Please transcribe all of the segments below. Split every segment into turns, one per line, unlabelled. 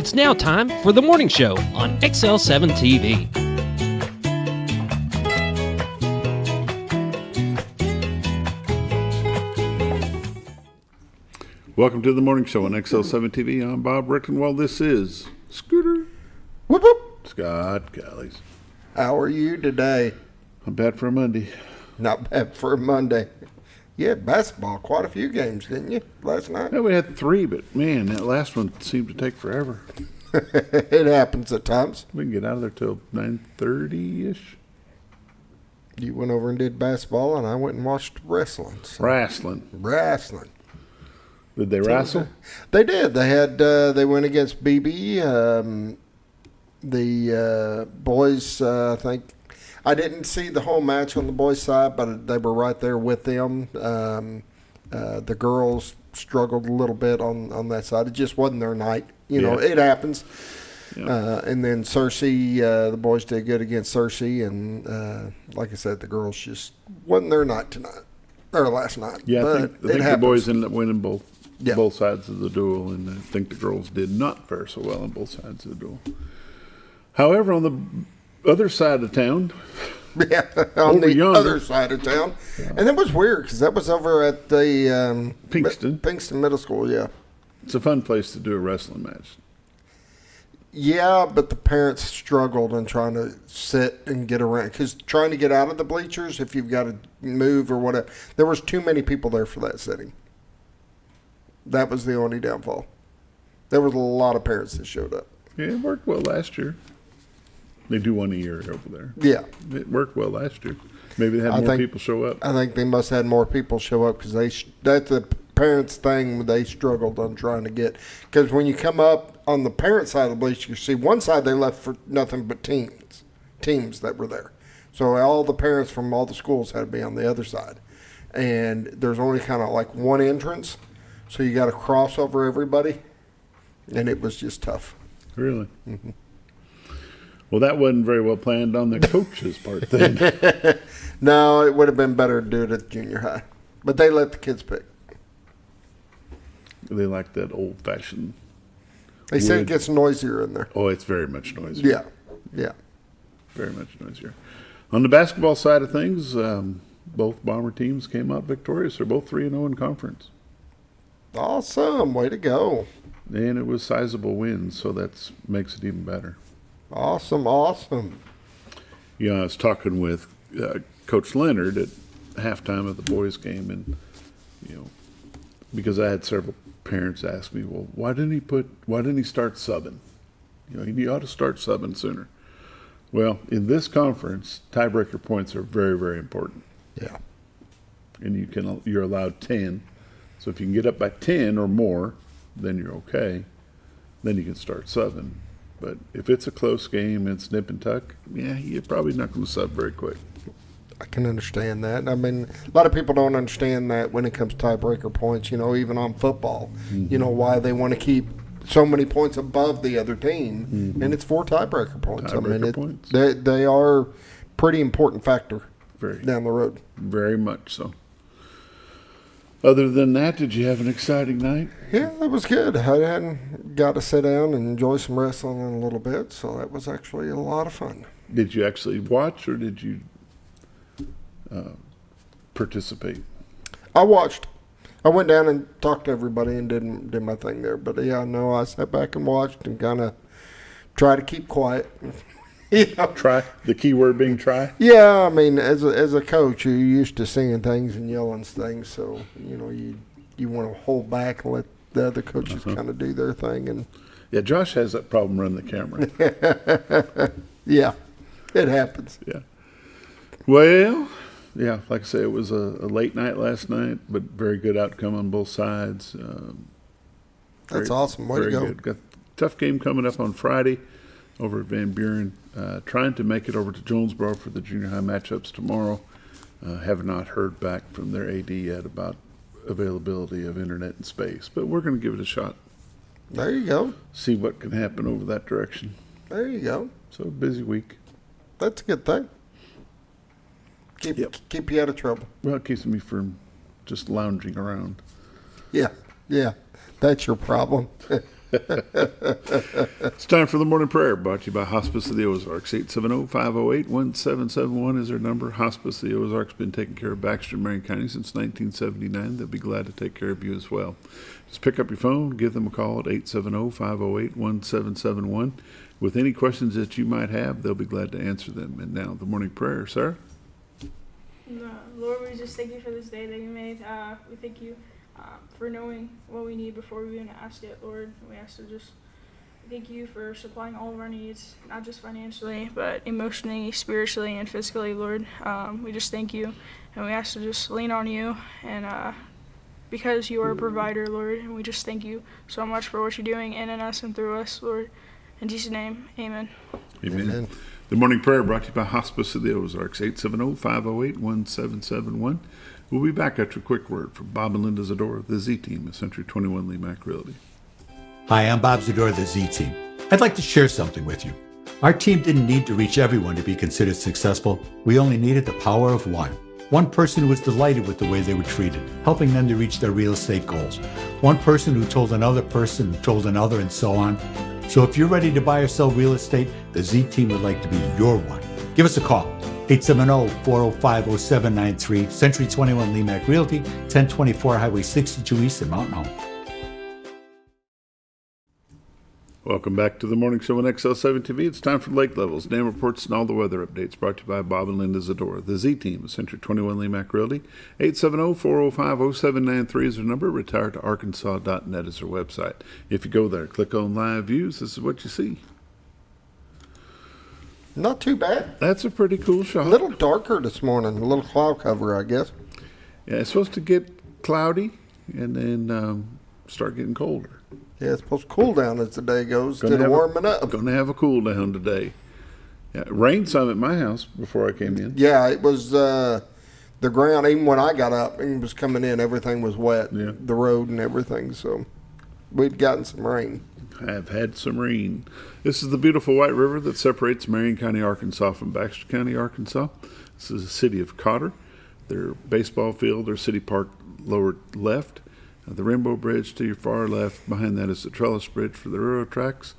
It's now time for the morning show on XL7-TV.
Welcome to the morning show on XL7-TV. I'm Bob Rickenwell. This is Scooter.
Whoop whoop.
Scott Callies.
How are you today?
I'm bad for a Monday.
Not bad for a Monday. You had basketball, quite a few games, didn't you, last night?
Yeah, we had 3, but man, that last one seemed to take forever.
It happens at times.
We can get out of there till 9:30-ish.
You went over and did basketball, and I went and watched wrestling. So.
Wrestling. Did they wrestle?
They did. They had. They went against BB. The boys, I think. I didn't see the whole match on the boys' side, but they were right there with them. The girls struggled a little bit on that side. It just wasn't their night. You know, it happens. Yeah. And then Cersei, the boys did good against Cersei, and like I said, the girls just wasn't their night tonight or last night.
Yeah,
but
I think the boys ended up winning both sides of the duel, and I think the girls did not fare so well on both sides of the duel. However, on the other side of town,
on the other side of town, and that was weird because that was over at the Pinkston Middle School. Yeah,
it's a fun place to do a wrestling match.
Yeah, but the parents struggled in trying to sit and get around because trying to get out of the bleachers, if you've got to move or whatever, there was too many people there for that setting. That was the only downfall. There was a lot of parents that showed up.
Yeah, it worked well last year. They do one a year over there.
Yeah.
It worked well last year. Maybe they had more people show up.
I think they must have had more people show up because that's the parents' thing they struggled on trying to get. Because when you come up on the parent side of the bleachers, you see one side they left for nothing but teams that were there. So all the parents from all the schools had to be on the other side. And there's only kind of like one entrance. So you got to cross over everybody, and it was just tough.
Really? Mm-hmm. Well, that wasn't very well planned on the coach's part then.
No, it would have been better to do it at junior high. But they let the kids pick.
They like that old-fashioned
They say it gets noisier in there.
Oh, it's very much noisier.
Yeah.
Very much noisier. On the basketball side of things, both Bomber teams came out victorious. They're both 3-0 in conference.
Awesome. Way to go.
And it was sizable wins, so that makes it even better.
Awesome.
Yeah, I was talking with Coach Leonard at halftime of the boys' game, and because I had several parents ask me, well, why didn't he start subbing? He ought to start subbing sooner. Well, in this conference, tiebreaker points are very, very important.
Yeah.
And you're allowed 10. So if you can get up by 10 or more, then you're okay. Then you can start subbing. But if it's a close game and it's nip and tuck, you're probably not going to sub very quick.
I can understand that. I mean, a lot of people don't understand that when it comes to tiebreaker points, even on football, why they want to keep so many points above the other team. Mm-hmm. And it's 4 tiebreaker points.
Points.
They are pretty important factor down the road.
Very much so. Other than that, did you have an exciting night?
Yeah, that was good. I hadn't got to sit down and enjoy some wrestling in a little bit, so that was actually a lot of fun.
Did you actually watch, or did you participate?
I watched. I went down and talked to everybody and did my thing there. But I sat back and watched and kind of tried to keep quiet.
Try, the key word being try?
Yeah, I mean, as a coach, you're used to seeing things and yelling things, so you want to hold back and let the other coaches kind of do their thing. And
yeah, Josh has that problem running the camera.
Yeah, it happens.
Yeah. Well, yeah, like I say, it was a late night last night, but very good outcome on both sides.
That's awesome. Way to go.
Good. Got a tough game coming up on Friday over at Van Buren. Trying to make it over to Jonesboro for the junior high matchups tomorrow. Have not heard back from their AD yet about availability of internet and space, but we're going to give it a shot.
There you go.
See what can happen over that direction.
There you go.
So busy week.
That's a good thing. Keep you out of trouble.
Well, it keeps me from just lounging around.
Yeah, that's your problem.
It's time for the morning prayer, brought to you by Hospice of the Ozarks. 870-508-1771 is their number. Hospice of the Ozarks been taking care of Baxter and Marion County since 1979. They'll be glad to take care of you as well. Just pick up your phone, give them a call at 870-508-1771. With any questions that you might have, they'll be glad to answer them. And now, the morning prayer, Sarah.
Lord, we just thank you for this day that you made. We thank you for knowing what we need before we even ask it, Lord. We ask to just thank you for supplying all of our needs, not just financially, but emotionally, spiritually, and physically, Lord. We just thank you, and we ask to just lean on you, and because you are a provider, Lord, and we just thank you so much for what you're doing in and us and through us, Lord. In Jesus' name, amen.
Amen. The morning prayer brought to you by Hospice of the Ozarks, 870-508-1771. We'll be back after a quick word from Bob and Linda Zadora of the Z-Team at Century 21 Lee Mack Realty.
Hi, I'm Bob Zadora of the Z-Team. I'd like to share something with you. Our team didn't need to reach everyone to be considered successful. We only needed the power of one. One person who was delighted with the way they were treated, helping them to reach their real estate goals. One person who told another person who told another, and so on. So if you're ready to buy or sell real estate, the Z-Team would like to be your one. Give us a call. 870-405-0793, Century 21 Lee Mack Realty, 1024 Highway 62 East in Mountain Home.
Welcome back to the morning show on XL7-TV. It's time for lake levels, dam reports, and all the weather updates brought to you by Bob and Linda Zadora. The Z-Team of Century 21 Lee Mack Realty. 870-405-0793 is their number. retiredtoarkansas.net is their website. If you go there, click on live views, this is what you see.
Not too bad.
That's a pretty cool shot.
A little darker this morning. A little cloud cover, I guess.
Yeah, it's supposed to get cloudy and then start getting colder.
Yeah, it's supposed to cool down as the day goes instead of warming up.
Going to have a cool down today. Yeah, it rained some at my house before I came in.
Yeah, it was the ground, even when I got up and was coming in, everything was wet.
Yeah.
The road and everything. So we'd gotten some rain.
Have had some rain. This is the beautiful White River that separates Marion County, Arkansas from Baxter County, Arkansas. This is the city of Cotter. Their baseball field, their city park lower left. The Rainbow Bridge to your far left. Behind that is the Trellis Bridge for the railroad tracks.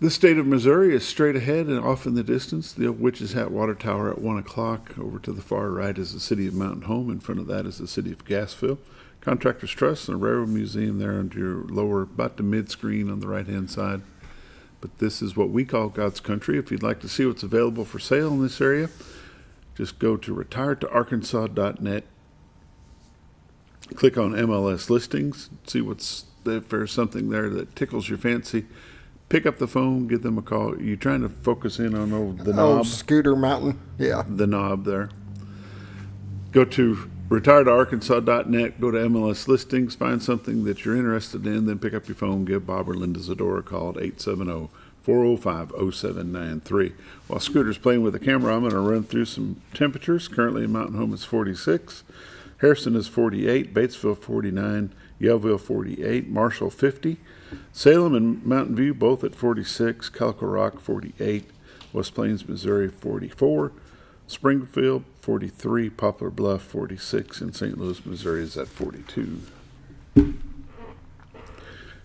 The state of Missouri is straight ahead and off in the distance. The old Witch's Hat Water Tower at 1 o'clock. Over to the far right is the city of Mountain Home. In front of that is the city of Gassville. Contractors Trust and a Railroad Museum there under your lower, about the mid-screen on the right-hand side. But this is what we call God's country. If you'd like to see what's available for sale in this area, just go to retiredtoarkansas.net. Click on MLS listings, see if there's something there that tickles your fancy. Pick up the phone, give them a call. You're trying to focus in on the knob.
Oh, Scooter Mountain, yeah.
The knob there. Go to retiredtoarkansas.net, go to MLS listings, find something that you're interested in, then pick up your phone, give Bob or Linda Zadora a call at 870-405-0793. While Scooter's playing with the camera, I'm going to run through some temperatures. Currently in Mountain Home it's 46. Harrison is 48, Batesville 49, Yellville 48, Marshall 50, Salem and Mountain View both at 46, Calico Rock 48, West Plains, Missouri 44, Springfield 43, Poplar Bluff 46, and St. Louis, Missouri is at 42.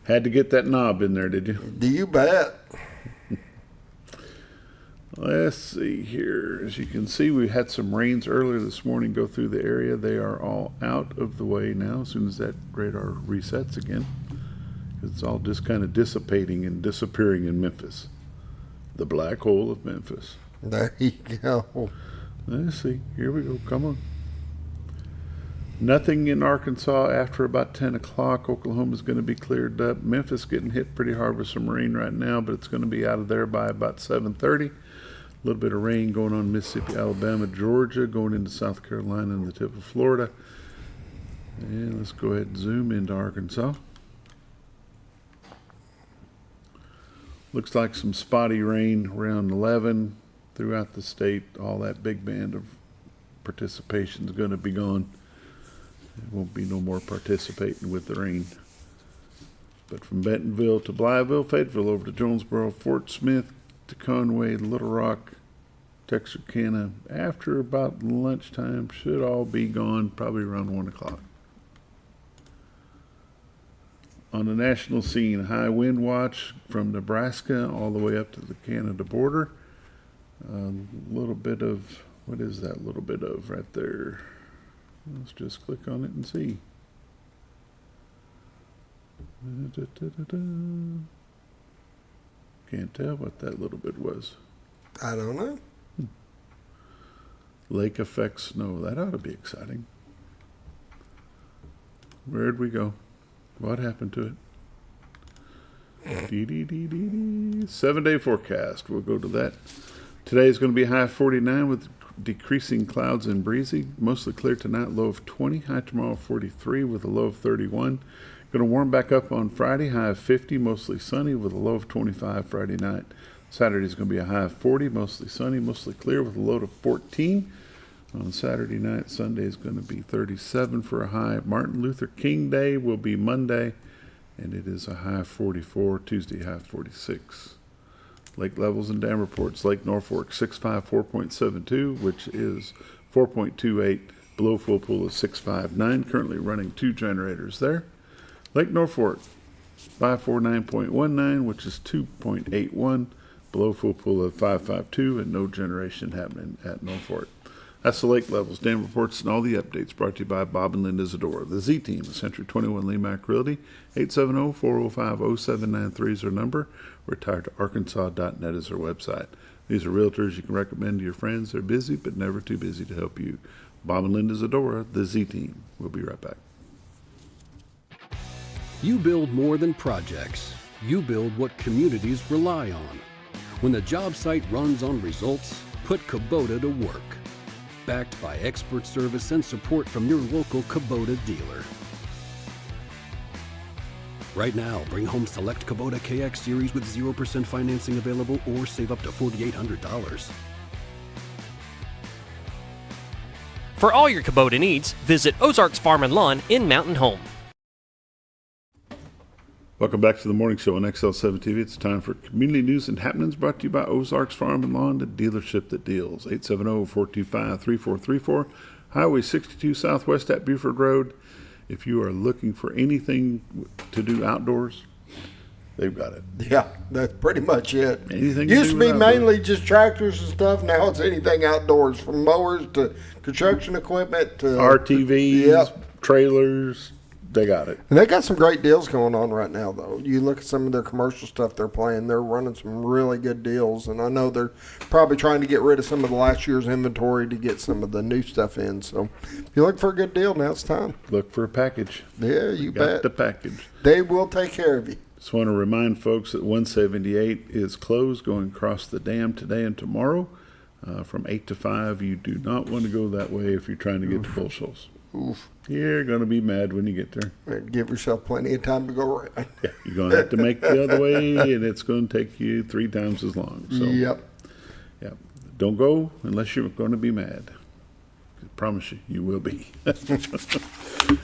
Had to get that knob in there, did you?
Do you bet?
Let's see here. As you can see, we had some rains earlier this morning go through the area. They are all out of the way now as soon as that radar resets again. It's all just kind of dissipating and disappearing in Memphis. The black hole of Memphis.
There you go.
Let's see. Here we go. Come on. Nothing in Arkansas after about 10 o'clock. Oklahoma's going to be cleared up. Memphis getting hit pretty hard with some rain right now, but it's going to be out of there by about 7:30. A little bit of rain going on Mississippi, Alabama, Georgia, going into South Carolina and the tip of Florida. And let's go ahead and zoom into Arkansas. Looks like some spotty rain around 11 throughout the state. All that big band of participation is going to be gone. There won't be no more participating with the rain. But from Bentonville to Blytheville, Fayetteville over to Jonesboro, Fort Smith to Conway, Little Rock, Texarkana, after about lunchtime, should all be gone, probably around 1 o'clock. on the national scene, high wind watch from Nebraska all the way up to the Canada border. A little bit of, what is that little bit of right there? Let's just click on it and see. Can't tell what that little bit was.
I don't know.
Lake effect snow. That ought to be exciting. Where'd we go? What happened to it? 7-day forecast. We'll go to that. Today is going to be a high of 49 with decreasing clouds and breezy. Mostly clear tonight, low of 20. High tomorrow 43 with a low of 31. Going to warm back up on Friday, high of 50, mostly sunny with a low of 25 Friday night. Saturday is going to be a high of 40, mostly sunny, mostly clear with a low of 14. On Saturday night, Sunday is going to be 37 for a high. Martin Luther King Day will be Monday, and it is a high of 44. Tuesday, high of 46. Lake levels and dam reports. Lake Norfolk 654.72, which is 4.28. Below full pool is 659. Currently running 2 generators there. Lake Norfolk 549.19, which is 2.81. Below full pool of 552, and no generation happening at Norfolk. That's the lake levels, dam reports, and all the updates brought to you by Bob and Linda Zadora. The Z Team, Century 21 Lemac Realty, 870-405-0793 is our number. Retiredtoarkansas.net is our website. These are realtors you can recommend to your friends. They're busy, but never too busy to help you. Bob and Linda Zadora, the Z Team. We'll be right back.
You build more than projects. You build what communities rely on. When the job site runs on results, put Kubota to work. Backed by expert service and support from your local Kubota dealer. Right now, bring home select Kubota KX series with 0% financing available or save up to $4,800.
For all your Kubota needs, visit Ozarks Farm and Lawn in Mountain Home.
Welcome back to the morning show on XL7-TV. It's time for community news and happenings brought to you by Ozarks Farm and Lawn, the dealership that deals. 870-425-3434, Highway 62 Southwest at Buford Road. If you are looking for anything to do outdoors, they've got it.
Yeah, that's pretty much it.
Anything
used to be
outdoors.
mainly just tractors and stuff. Now it's anything outdoors, from mowers to construction equipment to
RTVs,
Yep.
trailers, they got it.
And they got some great deals going on right now, though. You look at some of their commercial stuff they're playing, they're running some really good deals. And I know they're probably trying to get rid of some of the last year's inventory to get some of the new stuff in. So if you look for a good deal, now it's time.
Look for a package.
Yeah, you
Got
bet.
the package.
They will take care of you.
Just want to remind folks that 178 is closed going across the dam today and tomorrow from 8 to 5. You do not want to go that way if you're trying to get to Bull Shoals.
Oof.
You're going to be mad when you get there.
Give yourself plenty of time to go around.
Yeah, you're going to have to make the other way, and it's going to take you 3 times as long. So,
Yep.
yeah, don't go unless you're going to be mad. I promise you, you will be.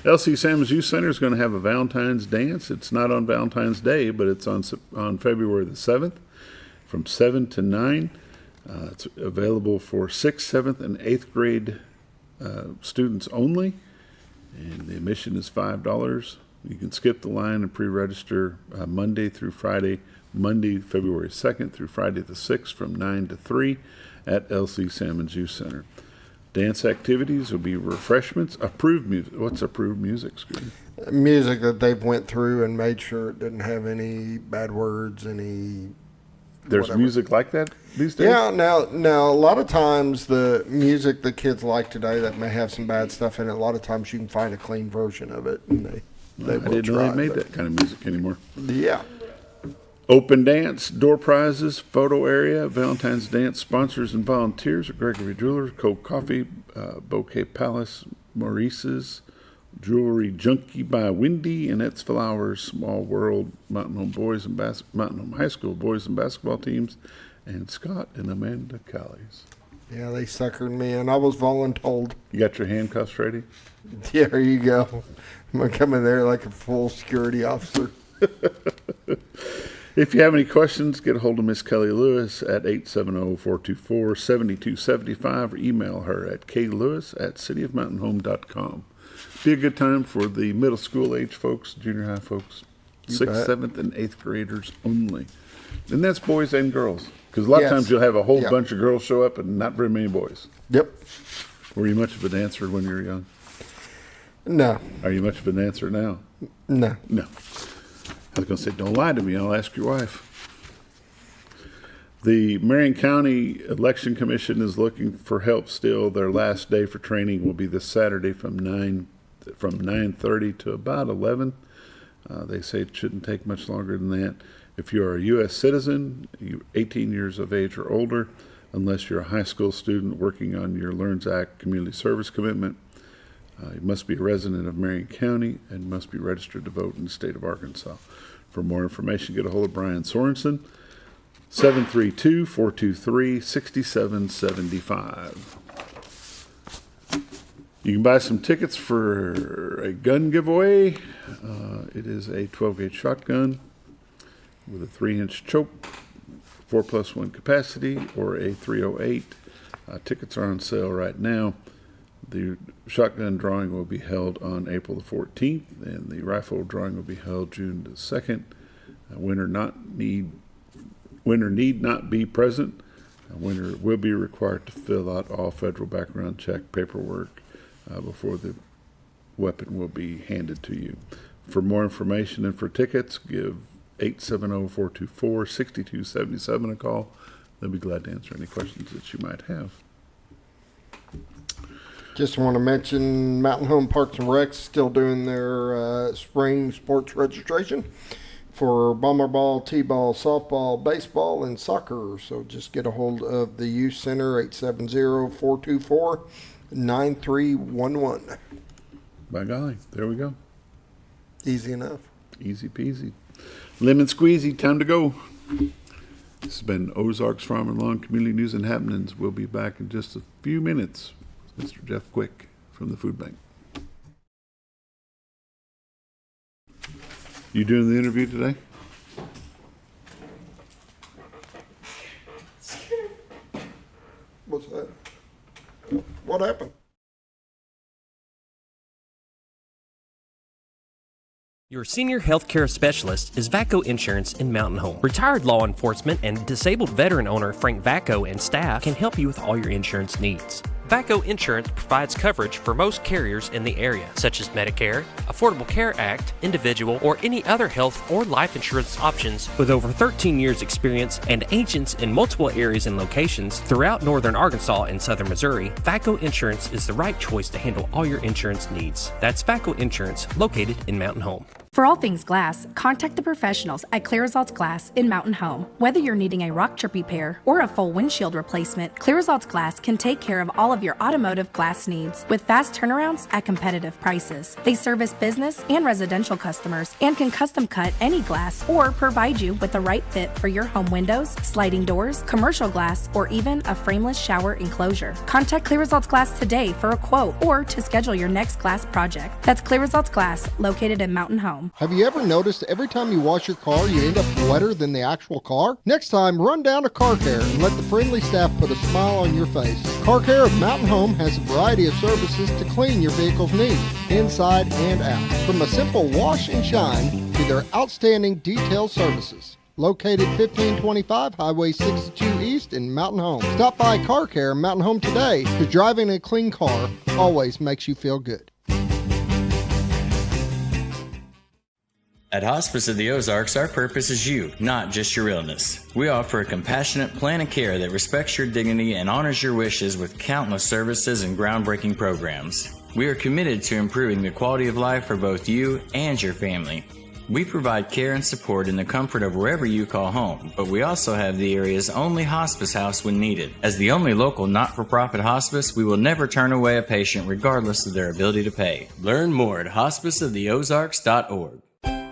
LC Salmons Youth Center is going to have a Valentine's dance. It's not on Valentine's Day, but it's on February the 7th from 7 to 9. It's available for 6th, 7th, and 8th grade students only. And the admission is $5. You can skip the line and pre-register Monday through Friday, Monday, February 2nd through Friday the 6th from 9 to 3 at LC Salmons Youth Center. Dance activities will be refreshments, approved music. What's approved music, Scooty?
Music that they've went through and made sure it didn't have any bad words,
There's
whatever.
music like that these days?
Yeah, now a lot of times the music the kids like today that may have some bad stuff in it, a lot of times you can find a clean version of it, and they
I
will
didn't know
try,
they made
but-
that kind of music anymore.
Yeah.
Open dance, door prizes, photo area, Valentine's dance sponsors and volunteers are Gregory Jewelers, Cold Coffee, Bouquet Palace, Maurice's, Jewelry Junkie by Wendy, Annette's Flowers, Small World, Mountain Home Boys and Mountain Home High School boys and basketball teams, and Scott and Amanda Callies.
Yeah, they suckered me in. I was voluntold.
You got your handcuffs ready?
Yeah, there you go. I'm going to come in there like a full security officer.
If you have any questions, get a hold of Miss Kelly Lewis at 870-424-7275 or email her at klewis@cityofmountainhome.com. Be a good time for the middle school age folks, junior high folks. Sixth,
bet.
seventh, and eighth graders only. And that's boys and girls. Because a lot
Yes.
of times you'll have a whole
Yep.
bunch of girls show up and not very many boys.
Yep.
Were you much of a dancer when you were young?
No.
Are you much of a dancer now?
No.
No. I was going to say, don't lie to me. I'll ask your wife. The Marion County Election Commission is looking for help still. Their last day for training will be this Saturday from 9:30 to about 11. They say it shouldn't take much longer than that. If you are a U.S. citizen, you're 18 years of age or older, unless you're a high school student working on your LEARNS Act community service commitment, you must be a resident of Marion County and must be registered to vote in the state of Arkansas. For more information, get a hold of Brian Sorensen, 732-423-6775. You can buy some tickets for a gun giveaway. It is a 12-gauge shotgun with a 3-inch choke, 4+1 capacity, or a 308. Tickets are on sale right now. The shotgun drawing will be held on April the 14th, and the rifle drawing will be held June the 2nd. Winner need not be present. A winner will be required to fill out all federal background check paperwork before the weapon will be handed to you. For more information and for tickets, give 870-424-6277 a call. They'll be glad to answer any questions that you might have.
Just want to mention Mountain Home Parks and Recs still doing their spring sports registration for bomber ball, t-ball, softball, baseball, and soccer. So just get a hold of the youth center, 870-424-9311.
By golly, there we go.
Easy enough.
Easy peasy. Lemon squeezy, time to go. This has been Ozarks Farm and Lawn Community News and Happenings. We'll be back in just a few minutes with Mr. Jeff Quick from the Food Bank. You doing the interview today?
What's that? What happened?
Your senior healthcare specialist is VACO Insurance in Mountain Home. Retired law enforcement and disabled veteran owner Frank VACO and staff can help you with all your insurance needs. VACO Insurance provides coverage for most carriers in the area, such as Medicare, Affordable Care Act, individual, or any other health or life insurance options. With over 13 years experience and agents in multiple areas and locations throughout northern Arkansas and southern Missouri, VACO Insurance is the right choice to handle all your insurance needs. That's VACO Insurance, located in Mountain Home.
For all things glass, contact the professionals at Clear Results Glass in Mountain Home. Whether you're needing a rock chip repair or a full windshield replacement, Clear Results Glass can take care of all of your automotive glass needs with fast turnarounds at competitive prices. They service business and residential customers and can custom cut any glass or provide you with the right fit for your home windows, sliding doors, commercial glass, or even a frameless shower enclosure. Contact Clear Results Glass today for a quote or to schedule your next glass project. That's Clear Results Glass, located in Mountain Home.
Have you ever noticed every time you wash your car, you end up wetter than the actual car? Next time, run down to Car Care and let the friendly staff put a smile on your face. Car Care of Mountain Home has a variety of services to clean your vehicle's needs, inside and out. From a simple wash and shine to their outstanding detail services. Located 1525 Highway 62 East in Mountain Home. Stop by Car Care in Mountain Home today, because driving a clean car always makes you feel good.
At Hospice of the Ozarks, our purpose is you, not just your illness. We offer a compassionate plan of care that respects your dignity and honors your wishes with countless services and groundbreaking programs. We are committed to improving the quality of life for both you and your family. We provide care and support in the comfort of wherever you call home, but we also have the area's only hospice house when needed. As the only local not-for-profit hospice, we will never turn away a patient regardless of their ability to pay. Learn more at hospiceoftheozarks.org.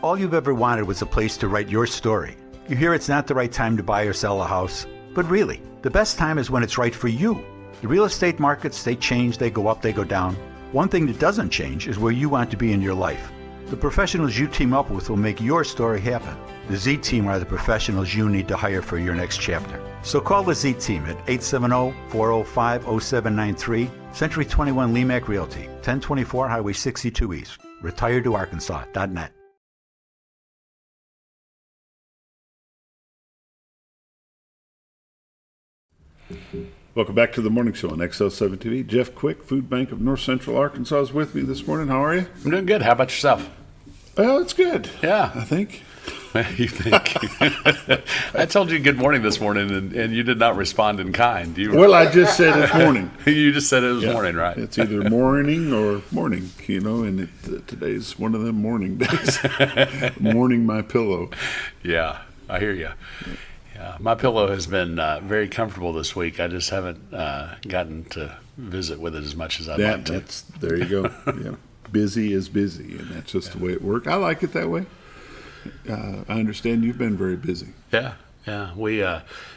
All you've ever wanted was a place to write your story. You hear it's not the right time to buy or sell a house, but really, the best time is when it's right for you. The real estate markets, they change, they go up, they go down. One thing that doesn't change is where you want to be in your life. The professionals you team up with will make your story happen. The Z-Team are the professionals you need to hire for your next chapter. So call the Z-Team at 870-405-0793, Century 21 Lemac Realty, 1024 Highway 62 East, retiredtoarkansas.net.
Welcome back to the morning show on XL7-TV. Jeff Quick, Food Bank of North Central Arkansas, is with me this morning. How are you?
I'm doing good. How about yourself?
Well, it's good.
Yeah.
I think.
You think? I told you good morning this morning, and you did not respond in kind.
Well, I just said it's morning.
You just said it was morning, right?
It's either morning or morning, and today's one of them morning days. Morning my pillow.
Yeah, I hear you. Yeah, my pillow has been very comfortable this week. I just haven't gotten to visit with it as much as I'd like to.
There you go. Yeah. Busy is busy, and that's just the way it works. I like it that way. I understand you've been very busy.
Yeah. We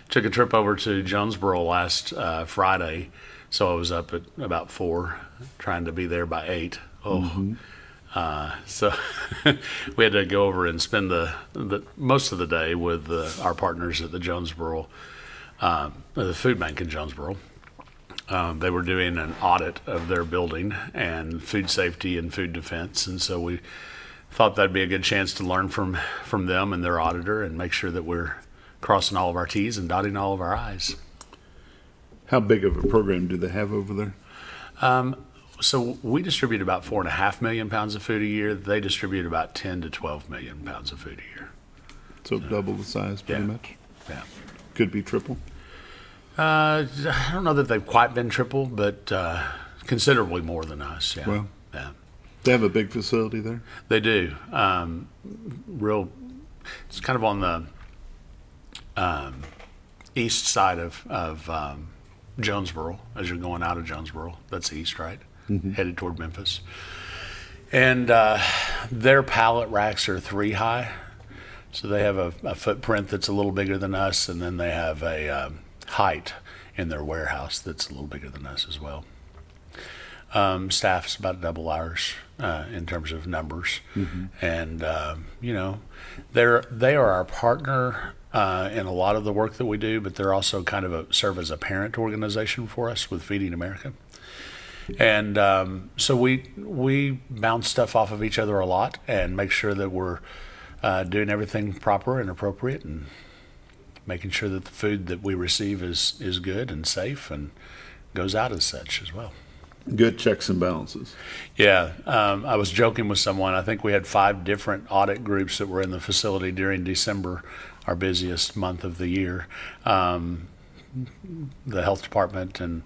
took a trip over to Jonesboro last Friday, so I was up at about 4, trying to be there by 8. So we had to go over and spend the most of the day with our partners at the Jonesboro, the food bank in Jonesboro. They were doing an audit of their building and food safety and food defense, and so we thought that'd be a good chance to learn from them and their auditor and make sure that we're crossing all of our T's and dotting all of our I's.
How big of a program do they have over there?
So we distribute about 4.5 million pounds of food a year. They distribute about 10 to 12 million pounds of food a year.
So double the size, pretty much?
Yeah.
Could be triple?
I don't know that they've quite been triple, but considerably more than us. Yeah.
Well,
yeah.
They have a big facility there?
They do. It's kind of on the east side of Jonesboro, as you're going out of Jonesboro. That's east, right? Mm-hmm. Headed toward Memphis. And their pallet racks are 3 high. So they have a footprint that's a little bigger than us, and then they have a height in their warehouse that's a little bigger than us as well. Staff's about double ours in terms of numbers, and they are our partner in a lot of the work that we do, but they're also kind of serve as a parent organization for us with Feeding America, and so we bounce stuff off of each other a lot and make sure that we're doing everything proper and appropriate and making sure that the food that we receive is good and safe and goes out as such as well.
Good checks and balances.
Yeah. I was joking with someone. I think we had 5 different audit groups that were in the facility during December, our busiest month of the year. The health department and,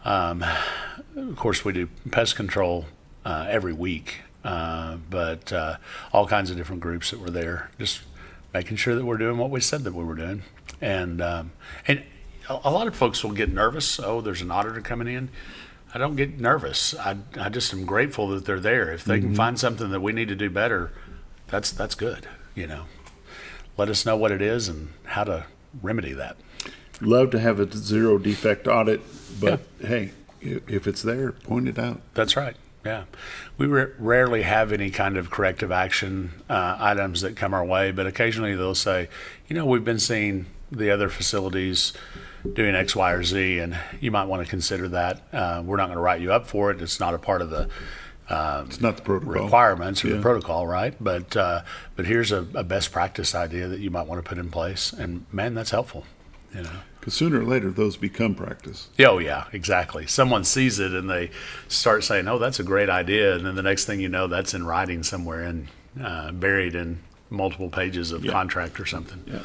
of course, we do pest control every week, but all kinds of different groups that were there, just making sure that we're doing what we said that we were doing. And a lot of folks will get nervous. Oh, there's an auditor coming in. I don't get nervous. I just am grateful that they're there. If they can find something that we need to do better, that's good. Let us know what it is and how to remedy that.
Love to have a zero defect audit, but hey, if it's there, point it out.
That's right. Yeah, we rarely have any kind of corrective action items that come our way, but occasionally they'll say, we've been seeing the other facilities doing X, Y, or Z, and you might want to consider that. We're not going to write you up for it. It's not a part of the
it's not the protocol
requirements or the protocol, right? But here's a best practice idea that you might want to put in place, and man, that's helpful.
Because sooner or later, those become practice.
Oh, yeah, exactly. Someone sees it and they start saying, oh, that's a great idea. And then the next thing you know, that's in writing somewhere and buried in multiple pages of contract or something.
Yeah.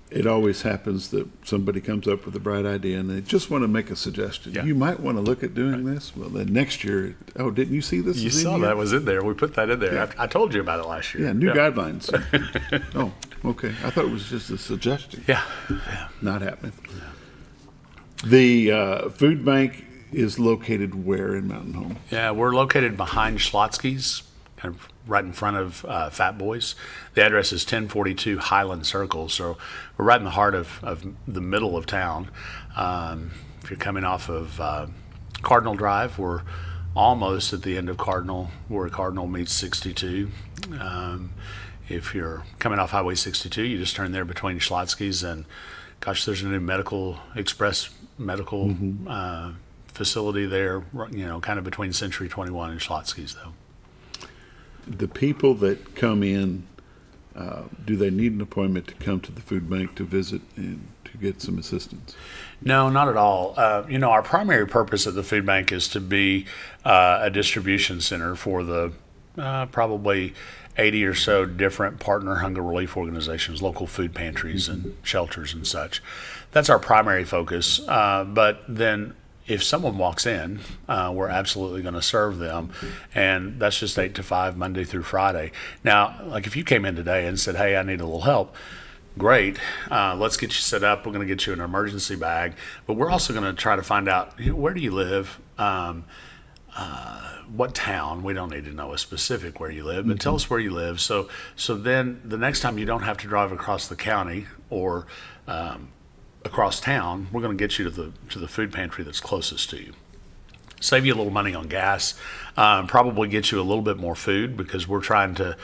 It always happens that somebody comes up with a bright idea and they just want to make a suggestion. Yeah. You might want to look at doing this. Well, then next year, didn't you see this?
You saw that was in there. We put that in there. Yeah. I told you about it last year.
Yeah, new guidelines. Oh, okay. I thought it was just a suggestion.
Yeah.
Not happening. Yeah. The food bank is located where in Mountain Home?
Yeah, we're located behind Schlotsky's, kind of right in front of Fat Boys. The address is 1042 Highland Circle, so we're right in the heart of the middle of town. If you're coming off of Cardinal Drive, we're almost at the end of Cardinal, where Cardinal meets 62. If you're coming off Highway 62, you just turn there between Schlotsky's and, there's a new express medical facility there, kind of between Century 21 and Schlotsky's, though.
The people that come in, do they need an appointment to come to the food bank to visit and to get some assistance?
No, not at all. Our primary purpose at the food bank is to be a distribution center for the probably 80 or so different partner hunger relief organizations, local food pantries and shelters and such. That's our primary focus. But then if someone walks in, we're absolutely going to serve them. And that's just 8 to 5, Monday through Friday. Now, like if you came in today and said, hey, I need a little help, great. Let's get you set up. We're going to get you an emergency bag. But we're also going to try to find out, where do you live? What town? We don't need to know a specific where you live, but tell us where you live. So then the next time you don't have to drive across the county or across town, we're going to get you to the food pantry that's closest to you. Save you a little money on gas, probably get you a little bit more food because we're trying to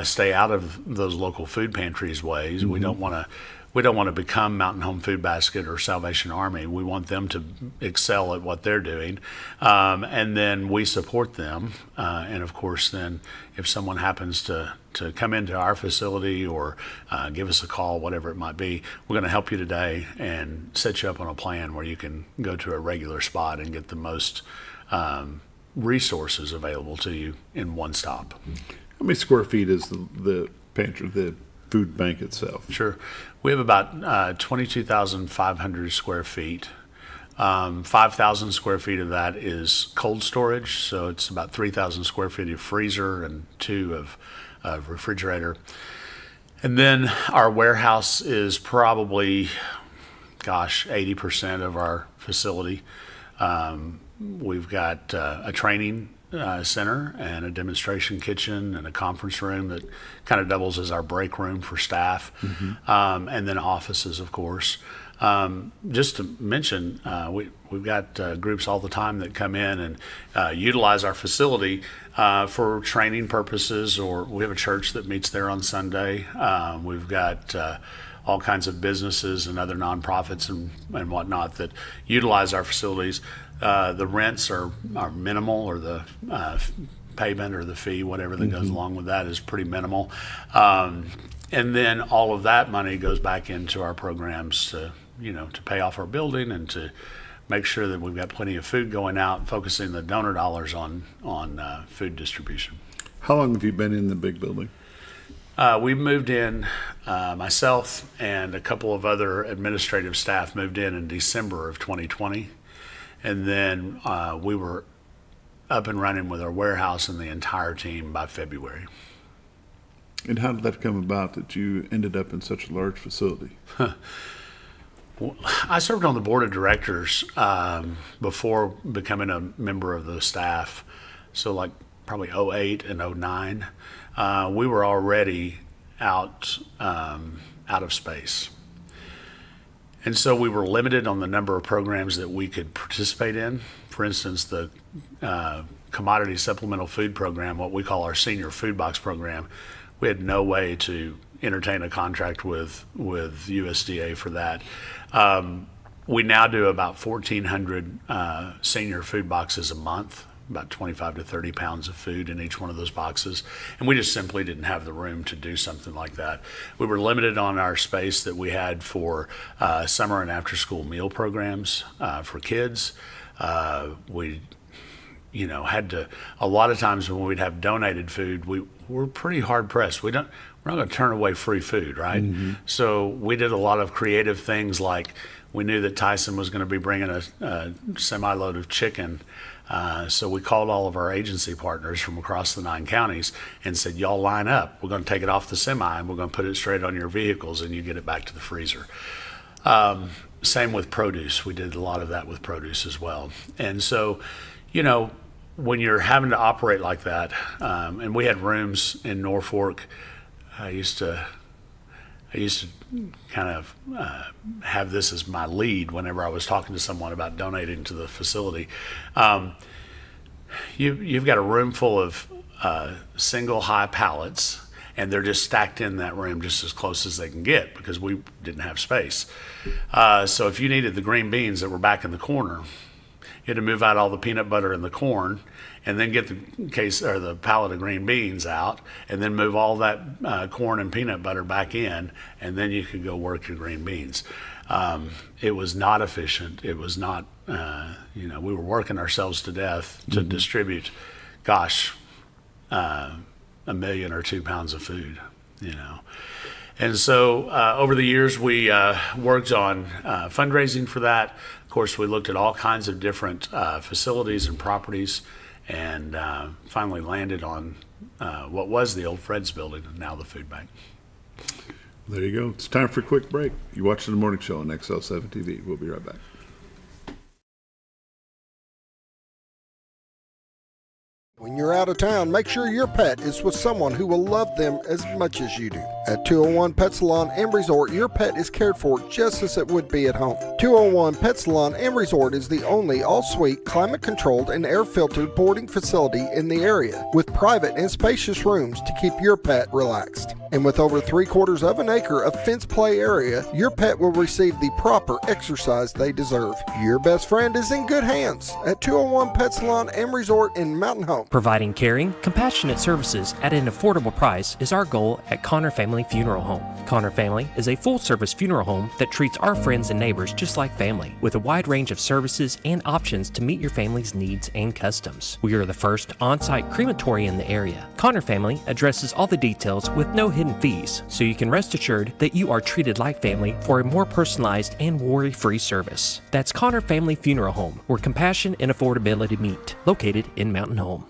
stay out of those local food pantries' ways. We don't want to become Mountain Home Food Basket or Salvation Army. We want them to excel at what they're doing, and then we support them. And of course, then if someone happens to come into our facility or give us a call, whatever it might be, we're going to help you today and set you up on a plan where you can go to a regular spot and get the most resources available to you in one stop.
How many square feet is the pantry, the food bank itself?
Sure. We have about 22,500 square feet. 5,000 square feet of that is cold storage, so it's about 3,000 square feet of freezer and 2 of refrigerator. And then our warehouse is probably, 80% of our facility. We've got a training center and a demonstration kitchen and a conference room that kind of doubles as our break room for staff, and then offices, of course. Just to mention, we've got groups all the time that come in and utilize our facility for training purposes, or we have a church that meets there on Sunday. We've got all kinds of businesses and other nonprofits and whatnot that utilize our facilities. The rents are minimal, or the payment or the fee, whatever that goes along with that, is pretty minimal. And then all of that money goes back into our programs to pay off our building and to make sure that we've got plenty of food going out, focusing the donor dollars on food distribution.
How long have you been in the big building?
We moved in, myself and a couple of other administrative staff moved in December of 2020. And then we were up and running with our warehouse and the entire team by February.
And how did that come about that you ended up in such a large facility?
Well, I served on the board of directors before becoming a member of the staff. So like probably 08 and 09, we were already out of space. And so we were limited on the number of programs that we could participate in. For instance, the commodity supplemental food program, what we call our senior food box program, we had no way to entertain a contract with USDA for that. We now do about 1,400 senior food boxes a month, about 25 to 30 pounds of food in each one of those boxes. And we just simply didn't have the room to do something like that. We were limited on our space that we had for summer and after school meal programs for kids. We had to, a lot of times when we'd have donated food, we're pretty hard pressed. We're not going to turn away free food, right? So we did a lot of creative things, like we knew that Tyson was going to be bringing a semi-load of chicken. So we called all of our agency partners from across the 9 counties and said, y'all line up. We're going to take it off the semi and we're going to put it straight on your vehicles and you get it back to the freezer. Same with produce. We did a lot of that with produce as well. And so, when you're having to operate like that, and we had rooms in Norfolk, I used to kind of have this as my lead whenever I was talking to someone about donating to the facility. You've got a room full of single high pallets, and they're just stacked in that room just as close as they can get because we didn't have space. So if you needed the green beans that were back in the corner, you had to move out all the peanut butter and the corn and then get the case or the pallet of green beans out, and then move all that corn and peanut butter back in, and then you could go work your green beans. It was not efficient. It was not, we were working ourselves to death to distribute, a 1 or 2 pounds of food, And so over the years, we worked on fundraising for that. Of course, we looked at all kinds of different facilities and properties, and finally landed on what was the old Fred's building and now the food bank.
There you go. It's time for a quick break. You're watching The Morning Show on XL7-TV. We'll be right back.
When you're out of town, make sure your pet is with someone who will love them as much as you do. At 201 Pet Salon and Resort, your pet is cared for just as it would be at home. 201 Pet Salon and Resort is the only all-suite, climate-controlled, and air-filtered boarding facility in the area, with private and spacious rooms to keep your pet relaxed. And with over 3/4 of an acre of fenced play area, your pet will receive the proper exercise they deserve. Your best friend is in good hands at 201 Pet Salon and Resort in Mountain Home.
Providing caring, compassionate services at an affordable price is our goal at Connor Family Funeral Home. Connor Family is a full-service funeral home that treats our friends and neighbors just like family, with a wide range of services and options to meet your family's needs and customs. We are the first on-site crematory in the area. Connor Family addresses all the details with no hidden fees, so you can rest assured that you are treated like family for a more personalized and worry-free service. That's Connor Family Funeral Home, where compassion and affordability meet, located in Mountain Home.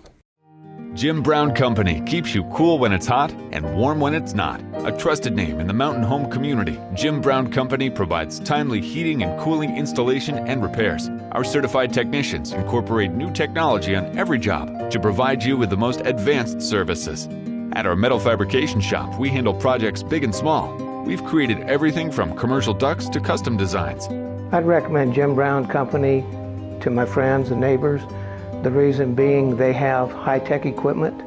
Jim Brown Company keeps you cool when it's hot and warm when it's not. A trusted name in the Mountain Home community, Jim Brown Company provides timely heating and cooling installation and repairs. Our certified technicians incorporate new technology on every job to provide you with the most advanced services. At our metal fabrication shop, we handle projects big and small. We've created everything from commercial ducts to custom designs.
I'd recommend Jim Brown Company to my friends and neighbors. The reason being they have high-tech equipment.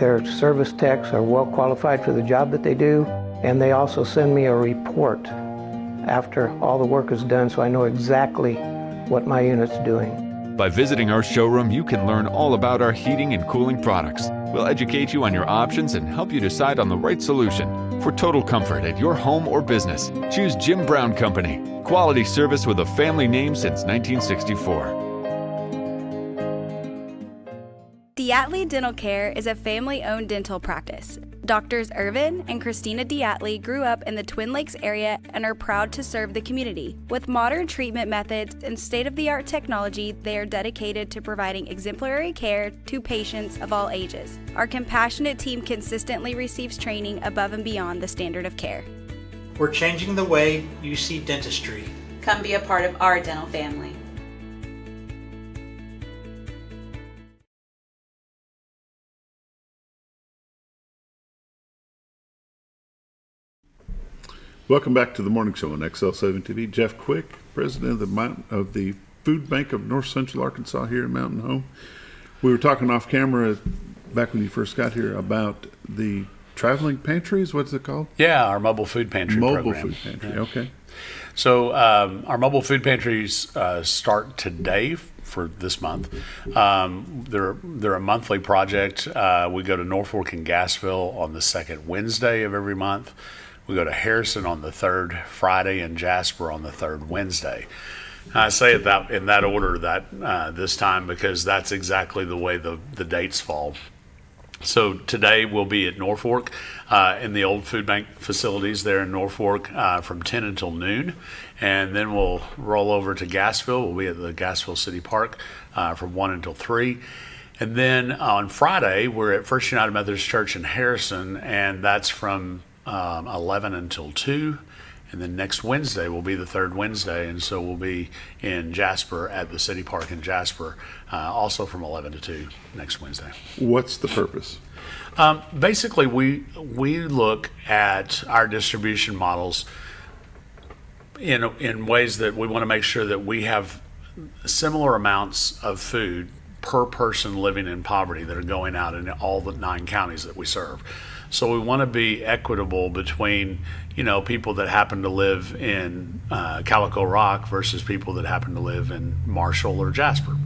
Their service techs are well qualified for the job that they do, and they also send me a report after all the work is done so I know exactly what my unit's doing.
By visiting our showroom, you can learn all about our heating and cooling products. We'll educate you on your options and help you decide on the right solution. For total comfort at your home or business, choose Jim Brown Company. Quality service with a family name since 1964.
Diatley Dental Care is a family-owned dental practice. Doctors Irvin and Christina Diatley grew up in the Twin Lakes area and are proud to serve the community. With modern treatment methods and state-of-the-art technology, they are dedicated to providing exemplary care to patients of all ages. Our compassionate team consistently receives training above and beyond the standard of care.
We're changing the way you see dentistry.
Come be a part of our dental family.
Welcome back to the Morning Show on XL7-TV. Jeff Quick, president of the Food Bank of North Central Arkansas here in Mountain Home. We were talking off camera back when you first got here about the traveling pantries. What's it called?
Yeah, our mobile food pantry program.
Mobile food pantry, okay.
So our mobile food pantries start today for this month. They're a monthly project. We go to Norfolk and Gassville on the second Wednesday of every month. We go to Harrison on the third Friday and Jasper on the third Wednesday. I say it in that order this time because that's exactly the way the dates fall. So today we'll be at Norfolk in the old food bank facilities there in Norfolk from 10 until noon. And then we'll roll over to Gassville. We'll be at the Gassville City Park from 1 until 3. And then on Friday, we're at First United Methodist Church in Harrison, and that's from 11 until 2. And then next Wednesday will be the third Wednesday, and so we'll be in Jasper at the City Park in Jasper, also from 11 to 2 next Wednesday.
What's the purpose?
Basically, we look at our distribution models in ways that we want to make sure that we have similar amounts of food per person living in poverty that are going out in all the 9 counties that we serve. So we want to be equitable between, people that happen to live in Calico Rock versus people that happen to live in Marshall or Jasper.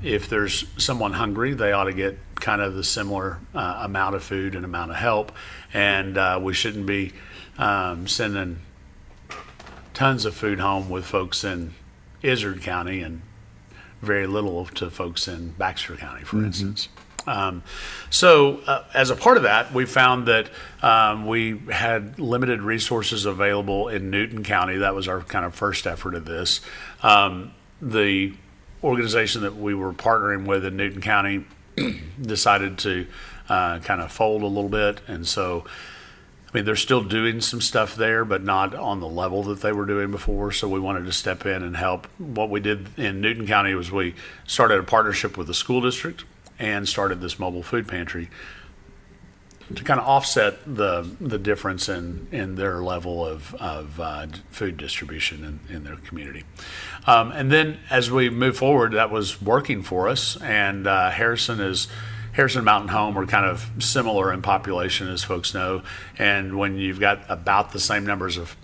If there's someone hungry, they ought to get kind of the similar amount of food and amount of help. And we shouldn't be sending tons of food home with folks in Izard County and very little to folks in Baxter County, for instance. So as a part of that, we found that we had limited resources available in Newton County. That was our kind of first effort of this. The organization that we were partnering with in Newton County decided to kind of fold a little bit. And so, I mean, they're still doing some stuff there, but not on the level that they were doing before. So we wanted to step in and help. What we did in Newton County was we started a partnership with the school district and started this mobile food pantry to kind of offset the difference in their level of food distribution in their community. And then as we move forward, that was working for us. And Harrison Mountain Home are kind of similar in population, as folks know. And when you've got about the same numbers of,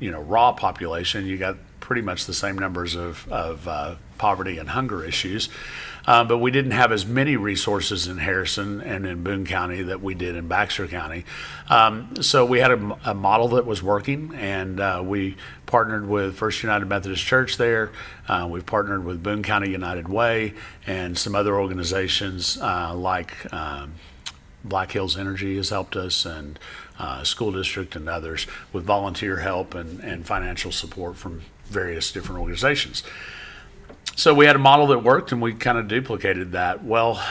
raw population, you got pretty much the same numbers of poverty and hunger issues. But we didn't have as many resources in Harrison and in Boone County that we did in Baxter County. So we had a model that was working, and we partnered with First United Methodist Church there. We've partnered with Boone County United Way and some other organizations like Black Hills Energy has helped us, and school district and others with volunteer help and financial support from various different organizations. So we had a model that worked, and we kind of duplicated that. Well,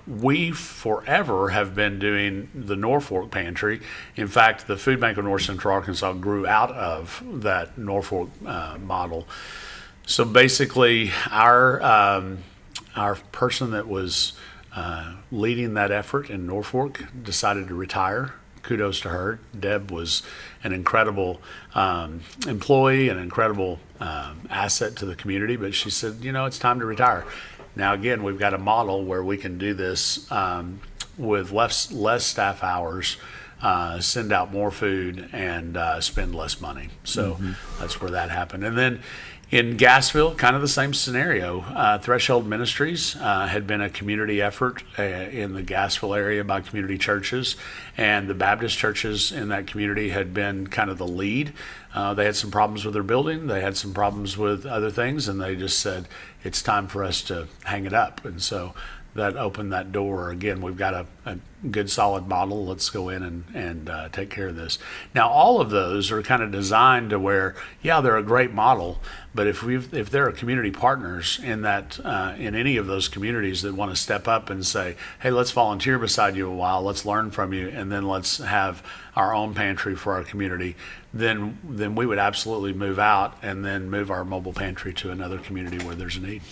we forever have been doing the Norfolk Pantry. In fact, the Food Bank of North Central Arkansas grew out of that Norfolk model. So basically, our person that was leading that effort in Norfolk decided to retire. Kudos to her. Deb was an incredible employee, an incredible asset to the community, but she said, it's time to retire. Now, again, we've got a model where we can do this with less staff hours, send out more food, and spend less money. So that's where that happened. And then in Gassville, kind of the same scenario. Threshold Ministries had been a community effort in the Gassville area by community churches, and the Baptist churches in that community had been kind of the lead. They had some problems with their building. They had some problems with other things, and they just said, it's time for us to hang it up. And so that opened that door. Again, we've got a good solid model. Let's go in and take care of this. Now, all of those are kind of designed to where, they're a great model, but if there are community partners in that in any of those communities that want to step up and say, hey, let's volunteer beside you a while, let's learn from you, and then let's have our own pantry for our community, then we would absolutely move out and then move our mobile pantry to another community where there's a need.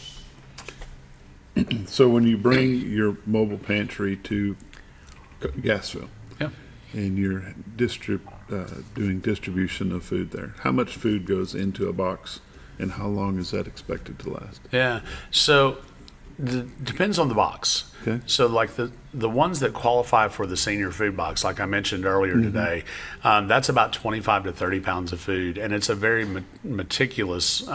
So when you bring your mobile pantry to Gassville, and you're doing distribution of food there, how much food goes into a box, and how long is that expected to last?
Yeah, so depends on the box. Okay. So like the ones that qualify for the senior food box, like I mentioned earlier today, that's about 25 to 30 pounds of food, and it's a very meticulous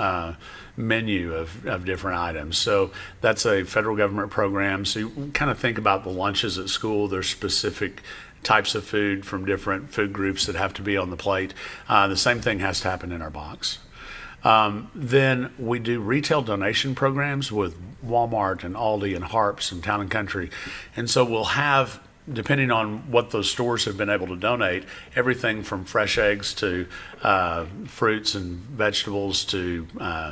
menu of different items. So that's a federal government program. So you kind of think about the lunches at school. There's specific types of food from different food groups that have to be on the plate. The same thing has to happen in our box. Then we do retail donation programs with Walmart and Aldi and Harps and Town and Country. And so we'll have, depending on what those stores have been able to donate, everything from fresh eggs to fruits and vegetables to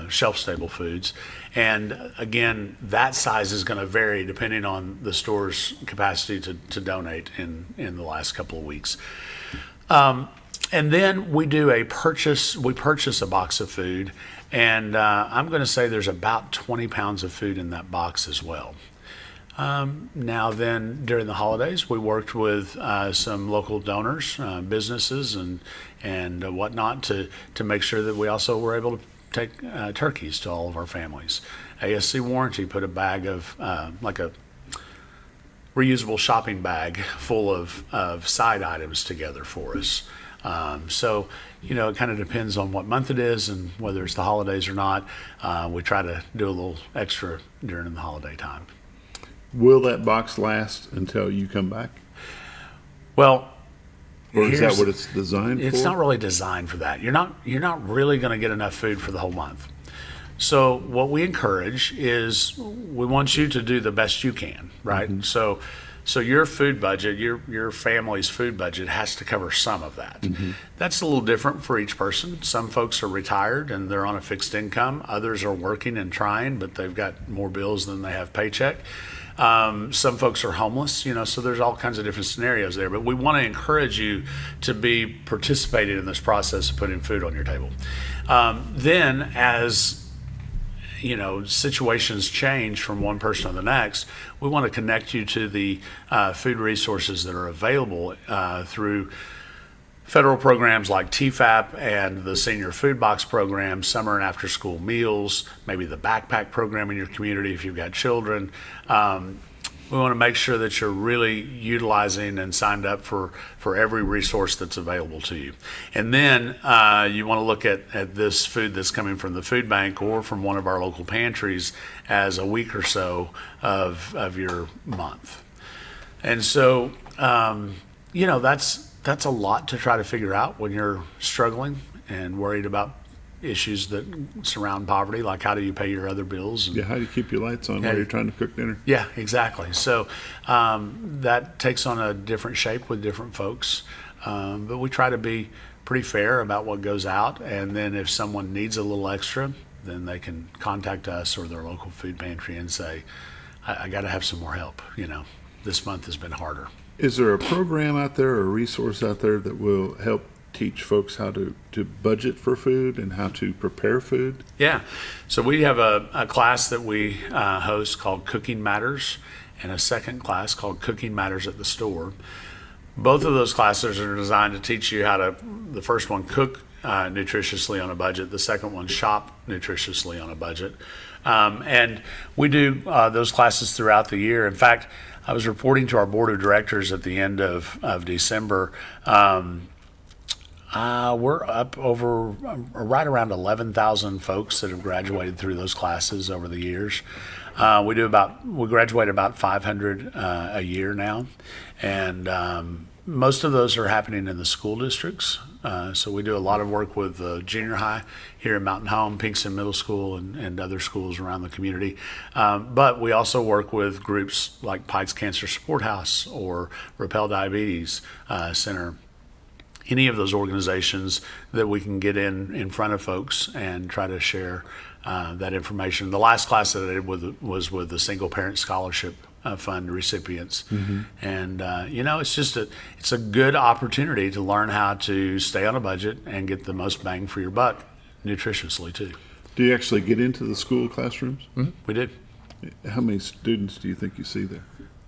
shelf-stable foods. And again, that size is going to vary depending on the store's capacity to donate in the last couple of weeks. And then we do we purchase a box of food, and I'm going to say there's about 20 pounds of food in that box as well. Now then, during the holidays, we worked with some local donors, businesses and whatnot to make sure that we also were able to take turkeys to all of our families. ASC Warranty put a bag of, like a reusable shopping bag full of side items together for us. So, it kind of depends on what month it is and whether it's the holidays or not. We try to do a little extra during the holiday time.
Will that box last until you come back?
Well,
or is that what it's designed for?
It's not really designed for that. You're not really going to get enough food for the whole month. So what we encourage is we want you to do the best you can, right? Mm-hmm. So your food budget, your family's food budget has to cover some of that. Mm-hmm. That's a little different for each person. Some folks are retired and they're on a fixed income. Others are working and trying, but they've got more bills than they have paycheck. Some folks are homeless, so there's all kinds of different scenarios there. But we want to encourage you to be participating in this process of putting food on your table. Then as situations change from one person to the next, we want to connect you to the food resources that are available through federal programs like TFAP and the Senior Food Box Program, summer and after school meals, maybe the backpack program in your community if you've got children. We want to make sure that you're really utilizing and signed up for every resource that's available to you. And then you want to look at this food that's coming from the food bank or from one of our local pantries as a week or so of your month. And so, that's a lot to try to figure out when you're struggling and worried about issues that surround poverty, like how do you pay your other bills? And
how do you keep your lights on while you're trying to cook dinner?
Yeah, exactly. So that takes on a different shape with different folks. But we try to be pretty fair about what goes out. And then if someone needs a little extra, then they can contact us or their local food pantry and say, I got to have some more help. This month has been harder.
Is there a program out there or a resource out there that will help teach folks how to budget for food and how to prepare food?
Yeah. So we have a class that we host called Cooking Matters and a second class called Cooking Matters at the Store. Both of those classes are designed to teach you how to, the first one, cook nutritiously on a budget. The second one, shop nutritiously on a budget. And we do those classes throughout the year. In fact, I was reporting to our board of directors at the end of December. We're up over right around 11,000 folks that have graduated through those classes over the years. We graduate about 500 a year now, and most of those are happening in the school districts. So we do a lot of work with junior high here in Mountain Home, Pinkston Middle School, and other schools around the community. But we also work with groups like Pikes Cancer Support House or Repel Diabetes Center. Any of those organizations that we can get in front of folks and try to share that information. The last class that I did was with the Single Parent Scholarship Fund recipients. Mm-hmm. And, it's a good opportunity to learn how to stay on a budget and get the most bang for your buck nutritiously too.
Do you actually get into the school classrooms?
Mm-hmm. We do.
How many students do you think you see there?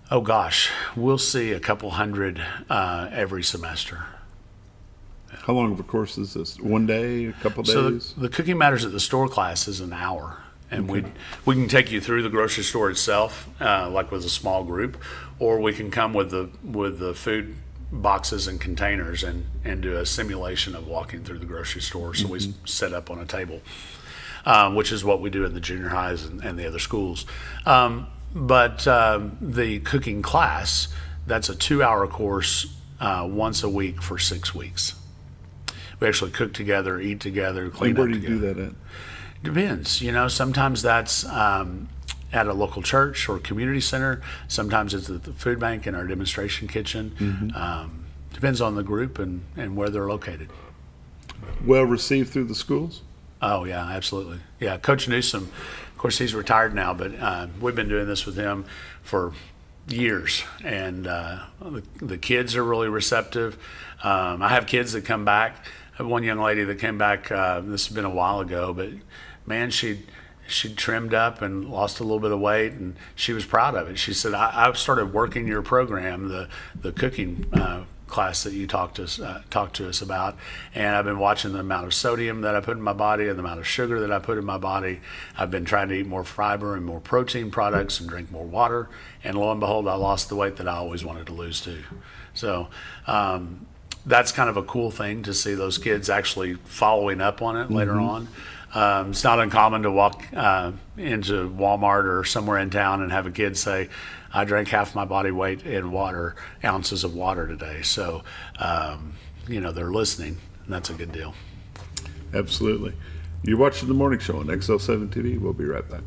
Oh gosh, we'll see a couple hundred every semester.
How long of a course is this? One day, a couple days?
So the Cooking Matters at the Store class is an hour. And okay. we can take you through the grocery store itself, like with a small group, or we can come with the food boxes and containers and do a simulation of walking through the grocery store. So we set up on a table, which is what we do in the junior highs and the other schools. But the cooking class, that's a 2-hour course once a week for 6 weeks. We actually cook together, eat together, clean up together.
Where do you do that at?
Depends. Sometimes that's at a local church or community center. Sometimes it's at the food bank in our demonstration kitchen. Mm-hmm. Depends on the group and where they're located.
Well received through the schools?
Oh, yeah, absolutely. Yeah, Coach Newsom, of course, he's retired now, but we've been doing this with him for years. And the kids are really receptive. I have kids that come back. I have one young lady that came back, this has been a while ago, but man, she trimmed up and lost a little bit of weight, and she was proud of it. She said, I started working your program, the cooking class that you talked to us about, and I've been watching the amount of sodium that I put in my body and the amount of sugar that I put in my body. I've been trying to eat more fiber and more protein products and drink more water, and lo and behold, I lost the weight that I always wanted to lose too. So that's kind of a cool thing to see those kids actually following up on it later on. It's not uncommon to walk into Walmart or somewhere in town and have a kid say, I drank half my body weight in water, ounces of water today. So, they're listening, and that's a good deal.
Absolutely. You're watching The Morning Show on XL7-TV. We'll be right back.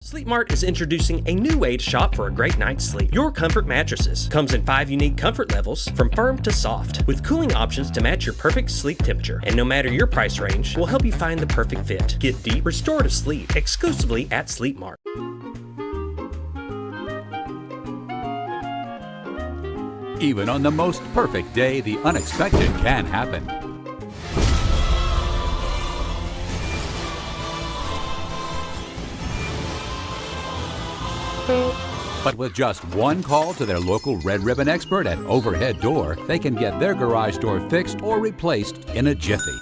Sleep Mart is introducing a new way to shop for a great night's sleep. Your Comfort Mattresses comes in 5 unique comfort levels from firm to soft, with cooling options to match your perfect sleep temperature. And no matter your price range, we'll help you find the perfect fit. Get deep, restorative sleep exclusively at Sleep Mart.
Even on the most perfect day, the unexpected can happen. But with just one call to their local Red Ribbon expert at Overhead Door, they can get their garage door fixed or replaced in a jiffy.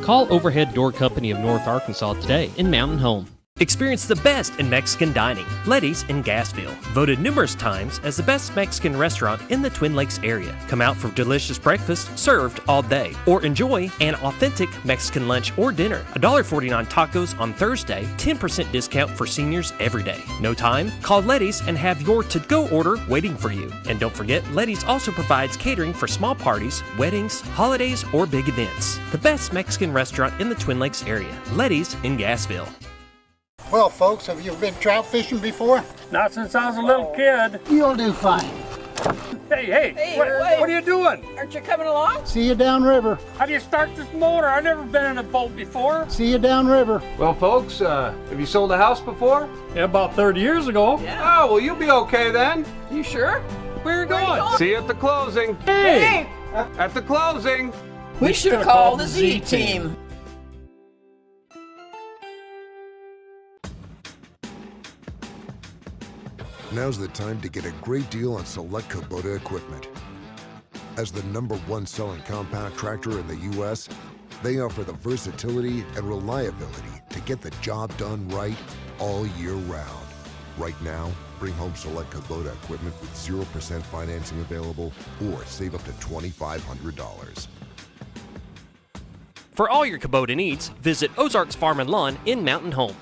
Call Overhead Door Company of North Arkansas today in Mountain Home. Experience the best in Mexican dining. Letty's in Gassville, voted numerous times as the best Mexican restaurant in the Twin Lakes area. Come out for delicious breakfast served all day, or enjoy an authentic Mexican lunch or dinner. $1.49 tacos on Thursday, 10% discount for seniors every day. No time? Call Letty's and have your to-go order waiting for you. And don't forget, Letty's also provides catering for small parties, weddings, holidays, or big events. The best Mexican restaurant in the Twin Lakes area. Letty's in Gassville.
Well, folks, have you been trout fishing before?
Not since I was a little kid.
You'll do fine.
Hey, what are you doing?
Aren't you coming along?
See you downriver.
How do you start this motor? I've never been in a boat before.
See you downriver.
Well, folks, have you sold a house before?
Yeah, about 30 years ago.
Yeah. Oh, well, you'll be okay then.
You sure?
Where are you going?
See you at the closing.
Hey!
At the closing.
We should have called the Z-Team.
Now's the time to get a great deal on select Kubota equipment. As the #1 selling compact tractor in the U.S., they offer the versatility and reliability to get the job done right all year round. Right now, bring home select Kubota equipment with 0% financing available or save up to $2,500.
For all your Kubota needs, visit Ozarks Farm and Lawn in Mountain Home.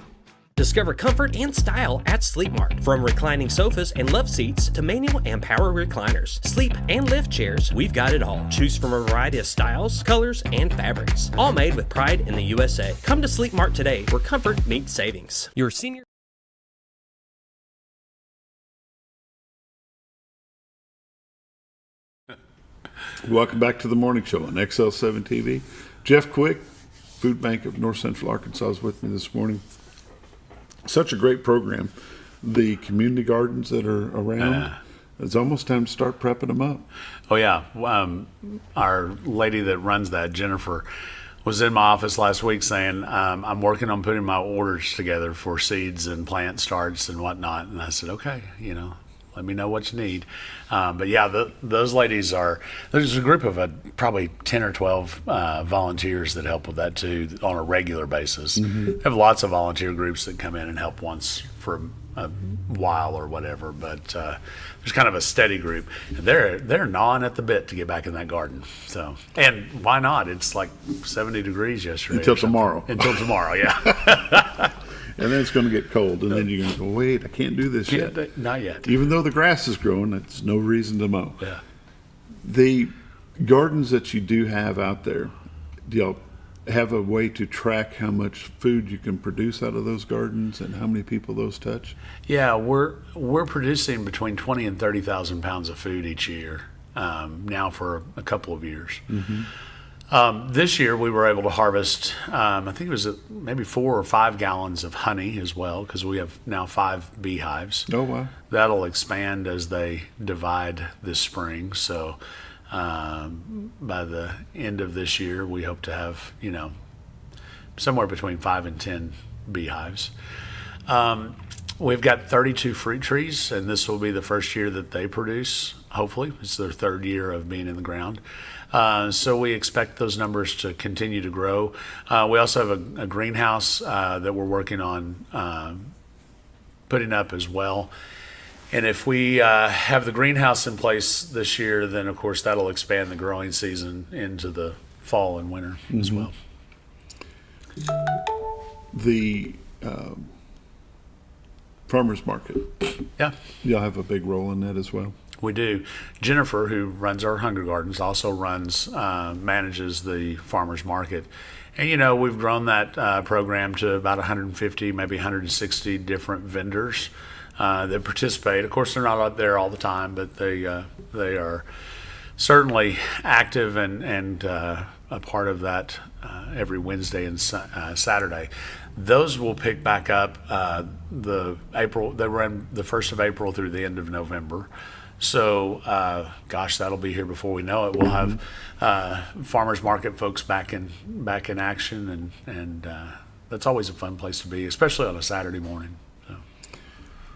Discover comfort and style at Sleep Mart. From reclining sofas and love seats to manual and power recliners, sleep and lift chairs, we've got it all. Choose from a variety of styles, colors, and fabrics. All made with pride in the USA. Come to Sleep Mart today, where comfort meets savings. Your senior...
Welcome back to the Morning Show on XL7-TV. Jeff Quick, Food Bank of North Central Arkansas, is with me this morning. Such a great program. The community gardens that are around, it's almost time to start prepping them up.
Oh, yeah. Our lady that runs that, Jennifer, was in my office last week saying, I'm working on putting my orders together for seeds and plant starts and whatnot. And I said, okay, let me know what you need. But yeah, those ladies there's a group of probably 10 or 12 volunteers that help with that too on a regular basis. Mm-hmm. We have lots of volunteer groups that come in and help once for a while or whatever, but there's kind of a steady group. They're gnawing at the bit to get back in that garden. So, and why not? It's like 70 degrees yesterday.
Until tomorrow.
Until tomorrow, yeah.
And then it's going to get cold, and then you're going to go, wait, I can't do this yet.
Not yet.
Even though the grass is growing, it's no reason to mow.
Yeah.
The gardens that you do have out there, do y'all have a way to track how much food you can produce out of those gardens and how many people those touch?
Yeah, we're producing between 20 and 30,000 pounds of food each year now for a couple of years. Mm-hmm. This year we were able to harvest, I think it was maybe 4 or 5 gallons of honey as well, because we have now 5 beehives.
Oh, wow.
That'll expand as they divide this spring. So by the end of this year, we hope to have, somewhere between 5 and 10 beehives. We've got 32 fruit trees, and this will be the first year that they produce, hopefully. It's their 3rd year of being in the ground. So we expect those numbers to continue to grow. We also have a greenhouse that we're working on putting up as well. And if we have the greenhouse in place this year, then of course that'll expand the growing season into the fall and winter as well.
The farmers market.
Yeah.
Y'all have a big role in that as well.
We do. Jennifer, who runs our Hunger Gardens, also manages the farmers market. And, you know, we've grown that program to about 150, maybe 160 different vendors that participate. Of course, they're not out there all the time, but they are certainly active and a part of that every Wednesday and Saturday. Those will pick back up they run the 1st of April through the end of November. So, that'll be here before we know it. We'll have farmers market folks back in action, and that's always a fun place to be, especially on a Saturday morning. So.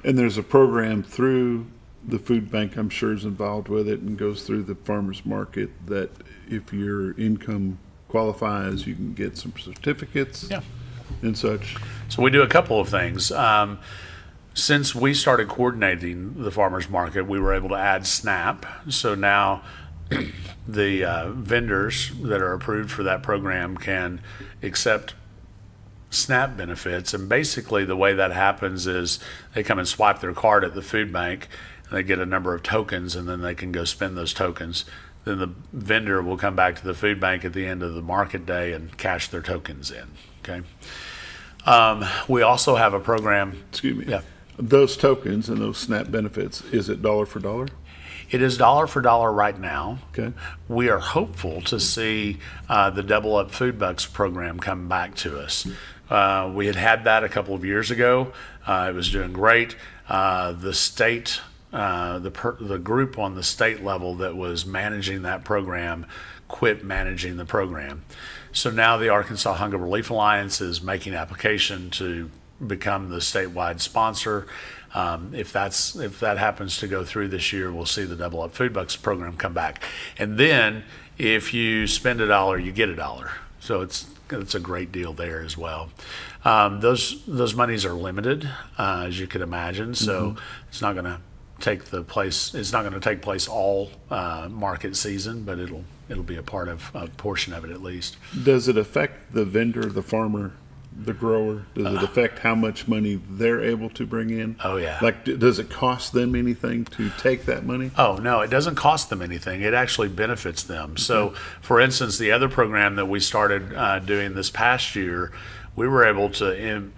And there's a program through the food bank, I'm sure, is involved with it, and goes through the farmers market that if your income qualifies, you can get some certificates and such.
So we do a couple of things. Since we started coordinating the farmers market, we were able to add SNAP. So now the vendors that are approved for that program can accept SNAP benefits. And basically the way that happens is they come and swipe their card at the food bank, and they get a number of tokens, and then they can go spend those tokens. Then the vendor will come back to the food bank at the end of the market day and cash their tokens in. Okay. We also have a program.
Excuse me.
Yeah.
Those tokens and those SNAP benefits, is it dollar for dollar?
It is dollar for dollar right now.
Okay.
We are hopeful to see the Double Up Food Bucks program come back to us. We had that a couple of years ago. It was doing great. The state, the group on the state level that was managing that program quit managing the program. So now the Arkansas Hunger Relief Alliance is making application to become the statewide sponsor. If that happens to go through this year, we'll see the Double Up Food Bucks program come back. And then if you spend $1, you get $1. So it's a great deal there as well. Those monies are limited, as you could imagine. So it's not going to take place. It's not going to take place all market season, but it'll be a part of a portion of it at least.
Does it affect the vendor, the farmer, the grower? Does it affect how much money they're able to bring in?
Oh, yeah.
Like, does it cost them anything to take that money?
Oh, no, it doesn't cost them anything. It actually benefits them. Okay. So, for instance, the other program that we started doing this past year, we were able to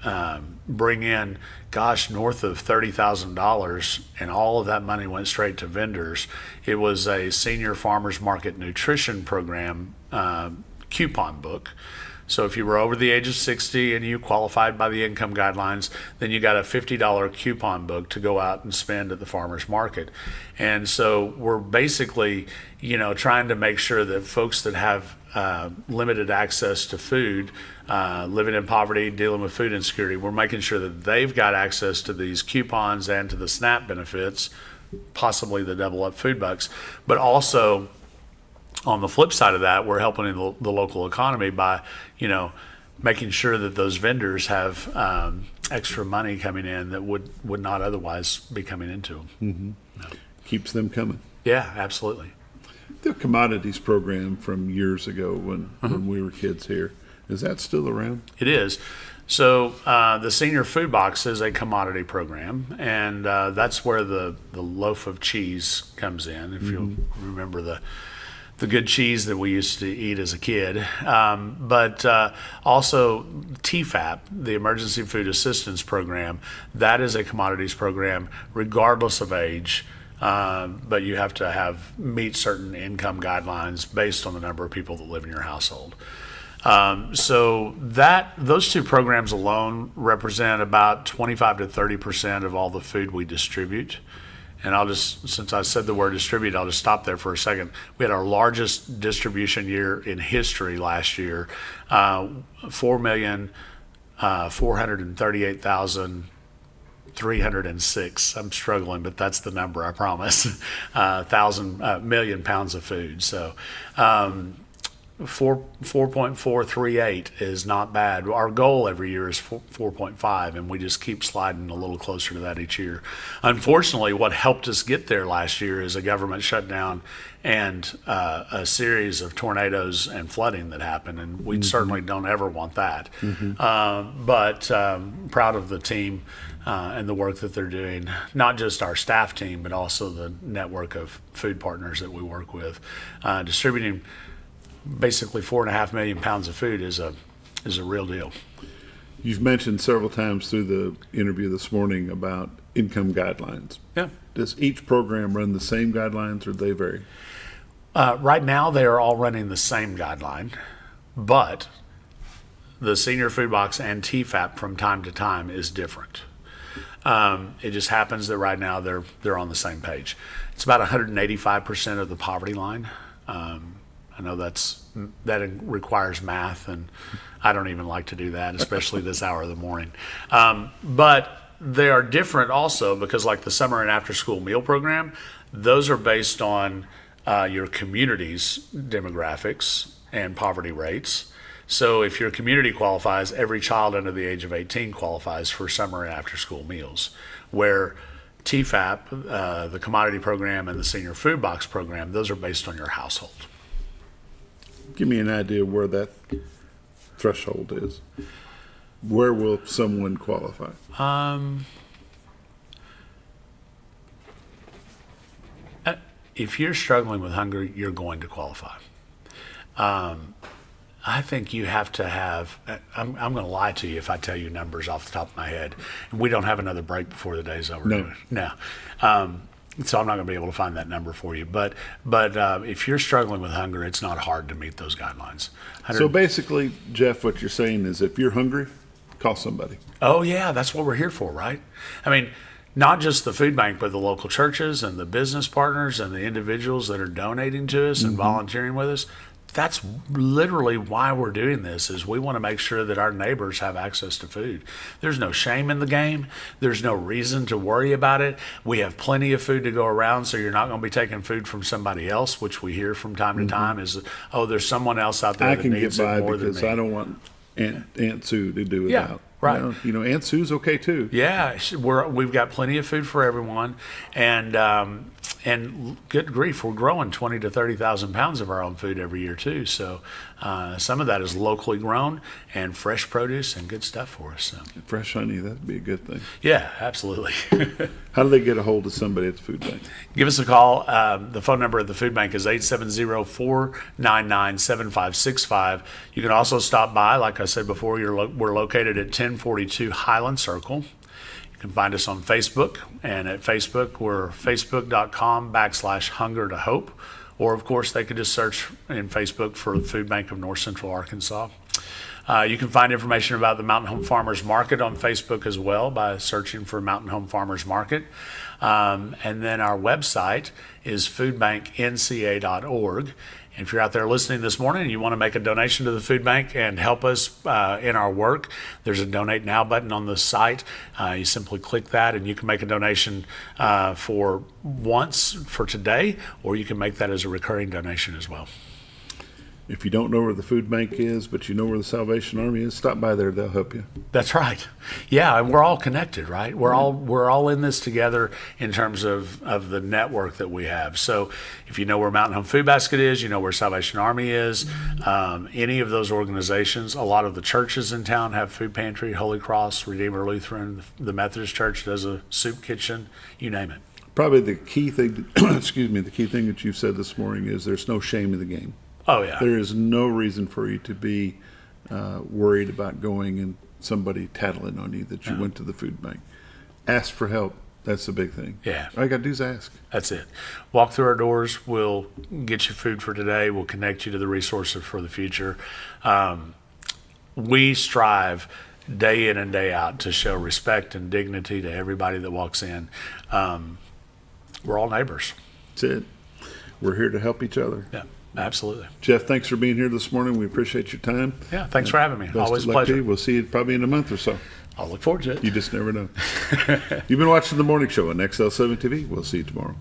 bring in, north of $30,000, and all of that money went straight to vendors. It was a senior farmers market nutrition program coupon book. So if you were over the age of 60 and you qualified by the income guidelines, then you got a $50 coupon book to go out and spend at the farmers market. And so we're basically, trying to make sure that folks that have limited access to food, living in poverty, dealing with food insecurity, we're making sure that they've got access to these coupons and to the SNAP benefits, possibly the Double Up Food Bucks, but also on the flip side of that, we're helping the local economy by, making sure that those vendors have extra money coming in that would not otherwise be coming into them.
Mm-hmm. No. Keeps them coming.
Yeah, absolutely.
The commodities program from years ago when we were kids here, is that still around?
It is. So the Senior Food Box is a commodity program, and that's where the loaf of cheese comes in, if you'll remember the good cheese that we used to eat as a kid. But also TFAP, the Emergency Food Assistance Program, that is a commodities program regardless of age. But you have to meet certain income guidelines based on the number of people that live in your household. So those two programs alone represent about 25 to 30% of all the food we distribute. And since I said the word distribute, I'll just stop there for a second. We had our largest distribution year in history last year, 4,438,306. I'm struggling, but that's the number, I promise. Million pounds of food. So 4.438 is not bad. Our goal every year is 4.5, and we just keep sliding a little closer to that each year. Unfortunately, what helped us get there last year is a government shutdown and a series of tornadoes and flooding that happened, and we certainly don't ever want that. But proud of the team and the work that they're doing, not just our staff team, but also the network of food partners that we work with. Distributing basically 4.5 million pounds of food is a real deal.
You've mentioned several times through the interview this morning about income guidelines.
Yeah.
Does each program run the same guidelines, or do they vary?
Right now, they are all running the same guideline, but the Senior Food Box and TFAP from time to time is different. It just happens that right now they're on the same page. It's about 185% of the poverty line. I know that requires math, and I don't even like to do that, especially this hour of the morning. But they are different also because, like the summer and after school meal program, those are based on your community's demographics and poverty rates. So if your community qualifies, every child under the age of 18 qualifies for summer and after school meals, where TFAP, the commodity program, and the Senior Food Box program, those are based on your household.
Give me an idea where that threshold is. Where will someone qualify?
If you're struggling with hunger, you're going to qualify. I think you have to have, I'm going to lie to you if I tell you numbers off the top of my head. We don't have another break before the day's over. No. So I'm not going to be able to find that number for you. But if you're struggling with hunger, it's not hard to meet those guidelines.
So basically, Jeff, what you're saying is if you're hungry, call somebody.
Oh, yeah, that's what we're here for, right? I mean, not just the food bank, but the local churches and the business partners and the individuals that are donating to us and volunteering with us. That's literally why we're doing this, is we want to make sure that our neighbors have access to food. There's no shame in the game. There's no reason to worry about it. We have plenty of food to go around, so you're not going to be taking food from somebody else, which we hear from time to time is, oh, there's someone else out there that needs it more than me.
Because I don't want Aunt Sue to do without.
Yeah. Right.
You know, Aunt Sue's okay too.
Yeah, we've got plenty of food for everyone, and good grief, we're growing 20 to 30,000 pounds of our own food every year too. So some of that is locally grown and fresh produce and good stuff for us. So.
Fresh honey, that'd be a good thing.
Yeah, absolutely.
How do they get a hold of somebody at the food bank?
Give us a call. The phone number at the food bank is 870-499-7565. You can also stop by. Like I said before, we're located at 1042 Highland Circle. You can find us on Facebook, and at Facebook, we're facebook.com/Hunger to Hope. Or, of course, they could just search in Facebook for the Food Bank of North Central Arkansas. You can find information about the Mountain Home Farmers Market on Facebook as well by searching for Mountain Home Farmers Market. And then our website is foodbanknca.org. And if you're out there listening this morning and you want to make a donation to the food bank and help us in our work, there's a Donate Now button on the site. You simply click that and you can make a donation for once for today, or you can make that as a recurring donation as well.
If you don't know where the food bank is, but you know where the Salvation Army is, stop by there. They'll help you.
That's right. Yeah, and we're all connected, right? We're all in this together in terms of the network that we have. So if you know where Mountain Home Food Basket is, you know where Salvation Army is, any of those organizations, a lot of the churches in town have food pantry, Holy Cross, Redeemer Lutheran, the Methodist Church does a soup kitchen, you name it.
Probably the key thing, the key thing that you've said this morning is there's no shame in the game.
Oh, yeah.
There is no reason for you to be worried about going and somebody tattling on you that you went to the food bank. Ask for help. That's the big thing.
Yeah.
All you got to do is ask.
That's it. Walk through our doors. We'll get you food for today. We'll connect you to the resources for the future. We strive day in and day out to show respect and dignity to everybody that walks in. We're all neighbors.
That's it. We're here to help each other.
Yeah. Absolutely.
Jeff, thanks for being here this morning. We appreciate your time.
Yeah, thanks for having me.
Best
Always
of
a
luck to
pleasure.
you. We'll see you probably in a month or so.
I'll look forward to it.
You just never know. You've been watching The Morning Show on XL7-TV. We'll see you tomorrow.